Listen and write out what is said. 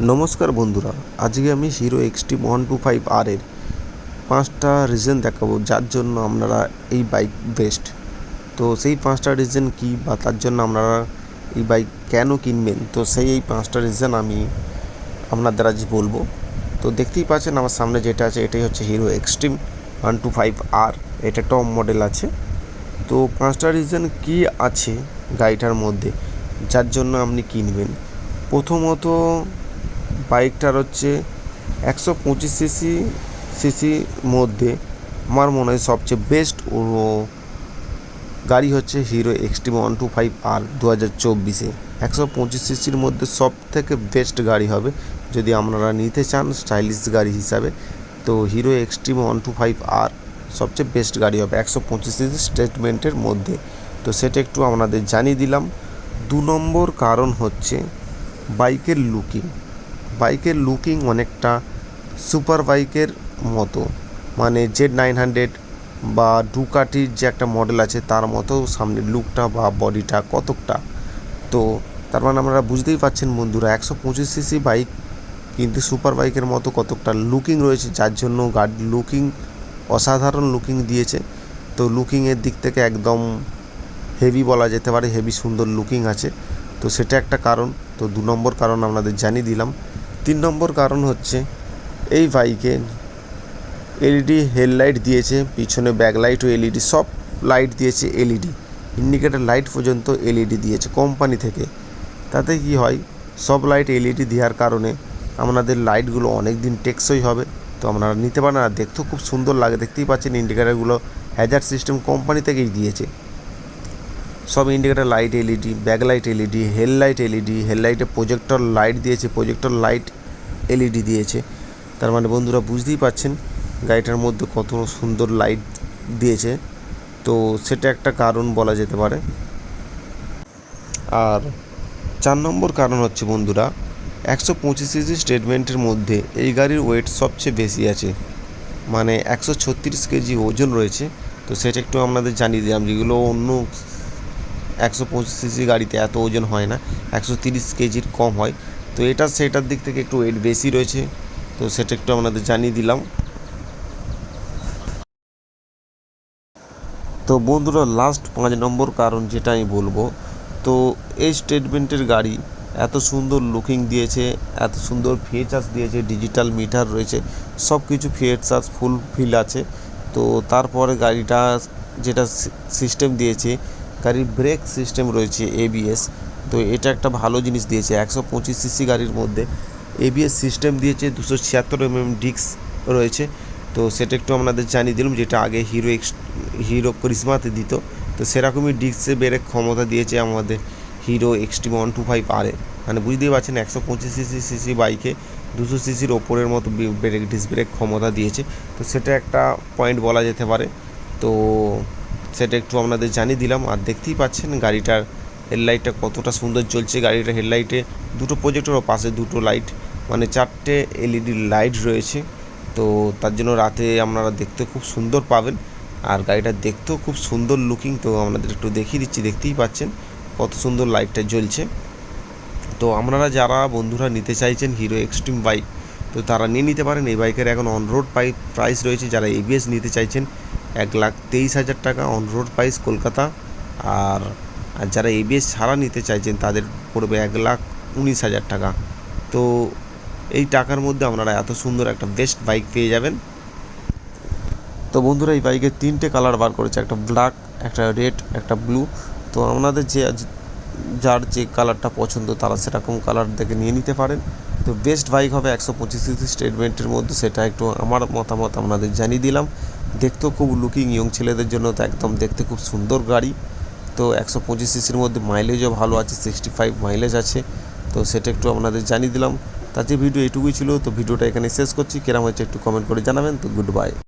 নমস্কার বন্ধুরা, আজকে আমি হিরো এক্সট্রিম 125 আর এর 5টা রিজন দেখাবো যার জন্য আপনারা এই বাইক বেস্ট। তো সেই 5টা রিজন কি বা তার জন্য আপনারা এই বাইক কেন কিনবেন, তো এই 5টা রিজন আমি আপনাদের আজ বলবো। তো দেখতেই পাচ্ছেন আমার সামনে যেটা আছে এটাই হচ্ছে হিরো এক্সট্রিম 125 আর। এটা টপ মডেল আছে। তো 5টা রিজন কি আছে গাড়িটার মধ্যে যার জন্য আপনি কিনবেন। প্রথমত বাইকটার হচ্ছে 125 সিসির মধ্যে আমার মনে হয় সবচেয়ে বেস্ট গাড়ি হচ্ছে হিরো এক্সট্রিম 125 আর 2024-এ 125 সিসির মধ্যে সব থেকে বেস্ট গাড়ি হবে যদি আপনারা নিতে চান স্টাইলিশ গাড়ি হিসাবে। তো হিরো এক্সট্রিম 125 আর সবচেয়ে বেস্ট গাড়ি হবে 125 সিসি স্টেটমেন্টের মধ্যে। তো সেটা একটু আপনাদের জানিয়ে দিলাম। 2 নম্বর কারণ হচ্ছে বাইকের লুকিং অনেকটা সুপার বাইকের মতো, মানে Z900 বা ডুকাটির যে একটা মডেল আছে তার মতো সামনের লুকটা বা বডিটা কতকটা। তো তার মানে আপনারা বুঝতেই পারছেন বন্ধুরা, 125 সিসি বাইক কিন্তু সুপার বাইকের মতো কতকটা লুকিং রয়েছে, যার জন্য গাড়ির লুকিং অসাধারণ লুকিং দিয়েছে। তো লুকিংয়ের দিক থেকে একদম হেভি বলা যেতে পারে, হেভি সুন্দর লুকিং আছে। তো সেটা একটা কারণ। তো 2 নম্বর কারণ আপনাদের জানিয়ে দিলাম। 3 নম্বর কারণ হচ্ছে এই বাইকে এলইডি হেডলাইট দিয়েছে, পিছনে ব্যাকলাইটও এলইডি, সব লাইট দিয়েছে এলইডি, ইন্ডিকেটর লাইট পর্যন্ত এলইডি দিয়েছে কোম্পানি থেকে। তাতে কি হয়, সব লাইট এলইডি দেওয়ার কারণে আপনাদের লাইটগুলো অনেক দিন টেকসই হবে। তো আপনারা নিতে পারেন, আর দেখতেও খুব সুন্দর লাগে। দেখতেই পাচ্ছেন ইন্ডিকেটারগুলো হ্যাজার্ড সিস্টেম কোম্পানি থেকেই দিয়েছে। সব indicator light LED, backlight LED, headlight LED, হেডলাইটে প্রজেক্টর লাইট দিয়েছে, প্রজেক্টর লাইট এলইডি দিয়েছে। তার মানে বন্ধুরা বুঝতেই পাচ্ছেন গাড়িটার মধ্যে কত সুন্দর লাইট দিয়েছে। তো সেটা একটা কারণ বলা যেতে পারে। আর 4 নম্বর কারণ হচ্ছে বন্ধুরা, 125 সিসি স্টেটমেন্টের মধ্যে এই গাড়ির ওয়েট সবচেয়ে বেশি আছে, মানে 136 কেজি ওজন রয়েছে। তো সেটা একটু আপনাদের জানিয়ে দিলাম, যেগুলো অন্য 125 সিসি গাড়িতে এত ওজন হয় না, 130 কেজির কম হয়। তো এটা সেটার দিক থেকে একটু ওয়েট বেশি রয়েছে। তো সেটা একটু আপনাদের জানিয়ে দিলাম। তো বন্ধুরা লাস্ট 5 নম্বর কারণ যেটা আমি বলবো, তো এই স্টেটমেন্টের গাড়ি এত সুন্দর লুকিং দিয়েছে, এত সুন্দর ফিচার্স দিয়েছে, ডিজিটাল মিটার রয়েছে, সব কিছু ফিচার্স ফুলফিল আছে। তো তারপরে গাড়িটা যেটা সিস্টেম দিয়েছে, গাড়ির ব্রেক সিস্টেম রয়েছে এবিএস। তো এটা একটা ভালো জিনিস দিয়েছে। 125 সিসি গাড়ির মধ্যে এবিএস সিস্টেম দিয়েছে, 276 ডিস্ক রয়েছে। তো সেটা একটু আপনাদের জানিয়ে দিলাম, যেটা আগে হিরো ক্রিসমাতে দিত। তো সেরকমই ডিস্কে ব্রেক ক্ষমতা দিয়েছে আমাদের হিরো এক্সট্রিম 125 আরে। মানে বুঝতেই পারছেন 125 সিসি বাইকে 200 সিসির ওপরের মতো ডিস্ক ব্রেক ক্ষমতা দিয়েছে। তো সেটা একটা পয়েন্ট বলা যেতে পারে। তো সেটা একটু আপনাদের জানিয়ে দিলাম। আর দেখতেই পাচ্ছেন গাড়িটার হেডলাইটটা কতটা সুন্দর জ্বলছে। গাড়িটার হেডলাইটে 2টো প্রজেক্টর ও পাশে 2টো লাইট, মানে 4টে এলইডি লাইট রয়েছে। তো তার জন্য রাতে আপনারা দেখতে খুব সুন্দর পাবেন। আর গাড়িটা দেখতেও খুব সুন্দর লুকিং। তো আপনাদের একটু দেখিয়ে দিচ্ছি, দেখতেই পাচ্ছেন কত সুন্দর লাইটটা জ্বলছে। তো আপনারা যারা বন্ধুরা নিতে চাইছেন হিরো এক্সট্রিম বাইক, তো তারা নিয়ে নিতে পারেন। এই বাইকের এখন অনরোড প্রাইস রয়েছে, যারা এবিএস নিতে চাইছেন 1,23,000 টাকা অনরোড প্রাইস কলকাতা। আর যারা এবিএস ছাড়া নিতে চাইছেন তাদের পড়বে 1,19,000 টাকা। তো এই টাকার মধ্যে আপনারা এত সুন্দর একটা বেস্ট বাইক পেয়ে যাবেন। তো বন্ধুরা এই বাইকের 3টে কালার বার করেছে, একটা ব্ল্যাক, একটা রেড, একটা ব্লু। তো আপনাদের যার যে কালারটা পছন্দ তারা সেরকম কালার দেখে নিয়ে নিতে পারেন। তো বেস্ট বাইক হবে 125 সিসি স্টেটমেন্টের মধ্যে, সেটা একটু আমার মতামত আপনাদের জানিয়ে দিলাম। দেখতেও খুব লুকিং, ইয়ং ছেলেদের জন্য তো একদম দেখতে খুব সুন্দর গাড়ি। তো 125 সিসির মধ্যে মাইলেজও ভালো আছে, 65 মাইলেজ আছে। তো সেটা একটু আপনাদের জানিয়ে দিলাম। তার যে ভিডিও এটুকুই ছিল। তো ভিডিওটা এখানে শেষ করছি। কেরম হচ্ছে একটু কমেন্ট করে জানাবেন। তো গুড বাই।